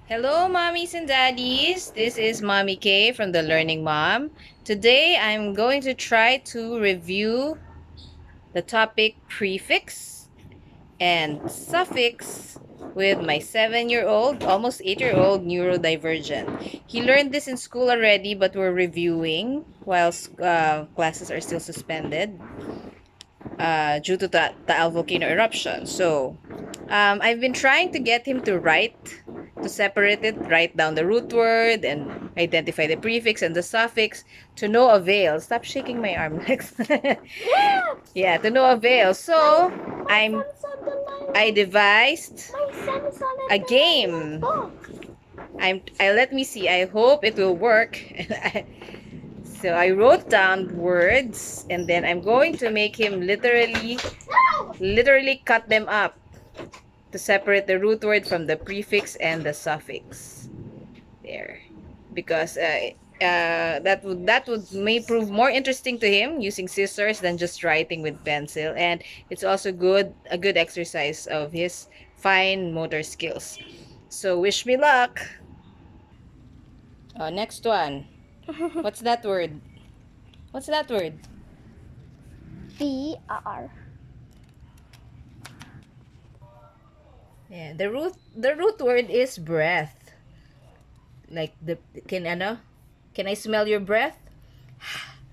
Hello, mommies and daddies. This is Mommy K from the Learning Mom. Today, I'm going to try to review the topic prefix and suffix with my 7-year-old, almost 8-year-old neurodivergent. He learned this in school already, but we're reviewing while classes are still suspended due to the volcano eruption. So, I've been trying to get him to separate it, write down the root word, and identify the prefix and the suffix to no avail. Stop shaking my arm, Lex. Yeah, to no avail. So, I devised a game. Let me see. I hope it will work. So I wrote down words and then I'm going to make him literally cut them up to separate the root word from the prefix and the suffix. There. Because that would may prove more interesting to him using scissors than just writing with pencil, and it's also a good exercise of his fine motor skills. So wish me luck. Next one. What's that word? What's that word? VR. Yeah, the root word is breath. Like can I smell your breath?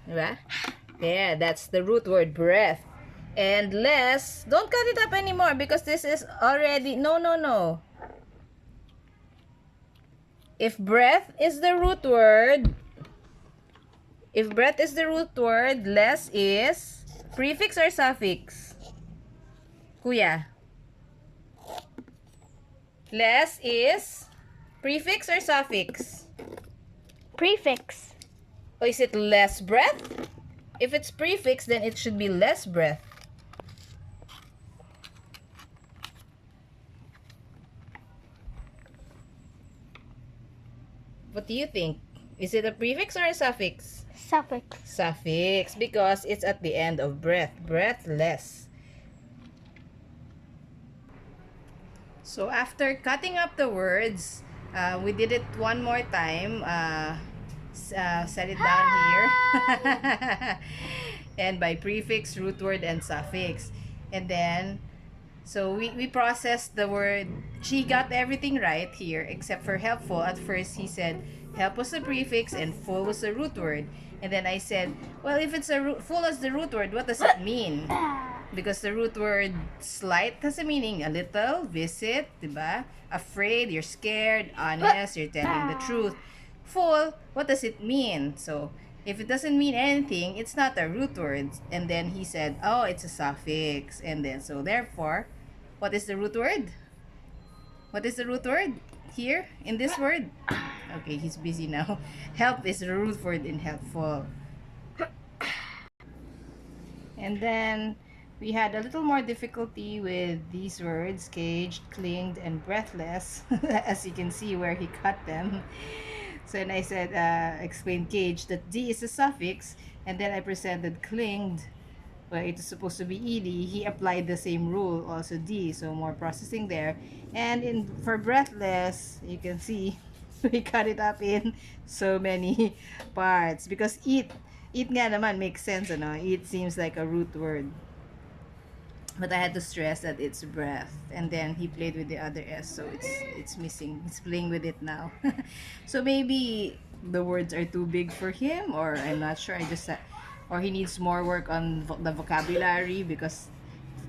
Diba? Yeah, that's the root word, breath. And less, don't cut it up anymore because this is already, no. If breath is the root word, less is prefix or suffix? Kuya, less is prefix or suffix? Prefix. Or is it less breath? If it's prefix, then it should be less breath. What do you think? Is it a prefix or a suffix? Suffix. Suffix, because it's at the end of breath. Breathless. So after cutting up the words, we did it one more time. Set it down here. And by prefix, root word, and suffix. And then, so we processed the word. She got everything right here except for helpful. At first, he said help was the prefix and full was the root word. And then I said, well, if it's full as the root word, what does it mean? Because the root word slight has a meaning. A little, visit, diba? Afraid, you're scared. Honest, you're telling the truth. Full, what does it mean? So, if it doesn't mean anything, it's not a root word. And then he said, oh, it's a suffix. And then, so therefore, what is the root word? What is the root word here in this word? Okay, he's busy now. Help is the root word in helpful. And then we had a little more difficulty with these words, caged, clinged, and breathless, as you can see where he cut them. So then I said, explain caged, that D is a suffix, and then I presented clinged, where it is supposed to be ed. He applied the same rule, also D, so more processing there. And for breathless, you can see we cut it up in so many parts because eat nga naman makes sense, ano? Eat seems like a root word. But I had to stress that it's breath. And then he played with the other S, so it's missing. He's playing with it now. So maybe the words are too big for him, or I'm not sure. Or he needs more work on the vocabulary, because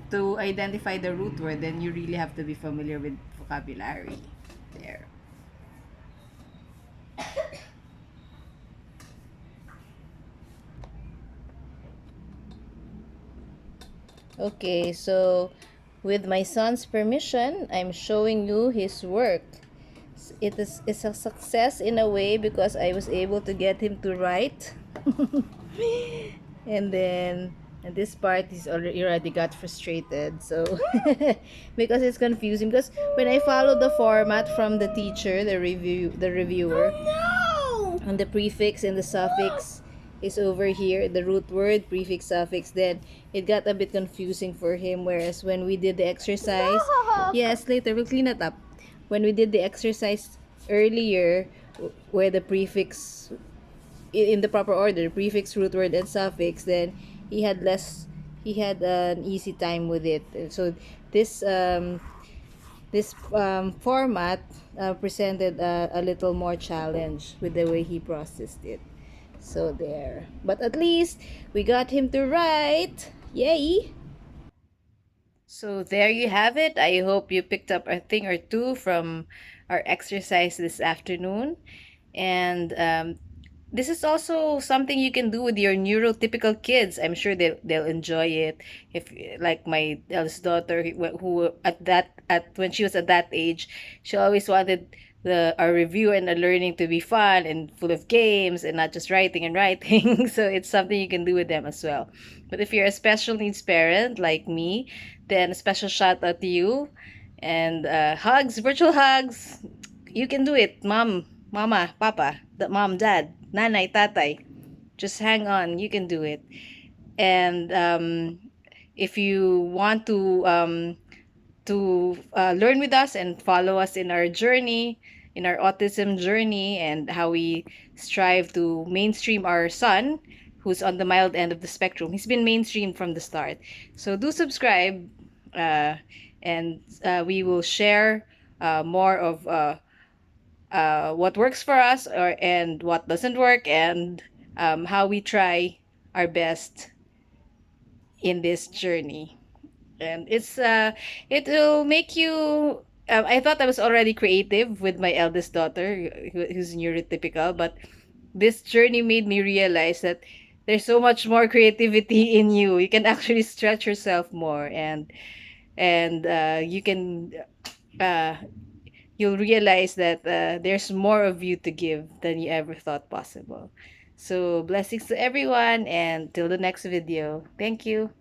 to identify the root word, then you really have to be familiar with vocabulary. There. Okay, so with my son's permission, I'm showing you his work. It's a success in a way because I was able to get him to write. And then and this part he already got frustrated, so because it's confusing, because when I follow the format from the teacher, the reviewer, and the prefix and the suffix is over here, the root word, prefix, suffix, then it got a bit confusing for him. Whereas when we did the exercise, yes, later we'll clean it up. When we did the exercise earlier, where the prefix in the proper order, prefix, root word, and suffix, then he had less. He had an easy time with it. So this format presented a little more challenge with the way he processed it. So there. But at least we got him to write. Yay! So there you have it. I hope you picked up a thing or two from our exercise this afternoon. And this is also something you can do with your neurotypical kids. I'm sure they'll enjoy it. If like my eldest daughter, who at when she was at that age, she always wanted the our review and the learning to be fun and full of games and not just writing and writing. So it's something you can do with them as well. But if you're a special needs parent like me, then a special shout out to you, and hugs, virtual hugs. You can do it, mom, mama, papa, mom, dad, nanay, tatay. Just hang on, you can do it. And if you want to learn with us and follow us in our journey, in our autism journey, and how we strive to mainstream our son, who's on the mild end of the spectrum. He's been mainstreamed from the start. So do subscribe, uh, and we will share more of what works for us and what doesn't work, and how we try our best in this journey. And it will make you. I thought I was already creative with my eldest daughter, who's neurotypical, but this journey made me realize that there's so much more creativity in you. You can actually stretch yourself more, and you can uh, you'll realize that there's more of you to give than you ever thought possible. So blessings to everyone, and till the next video. Thank you.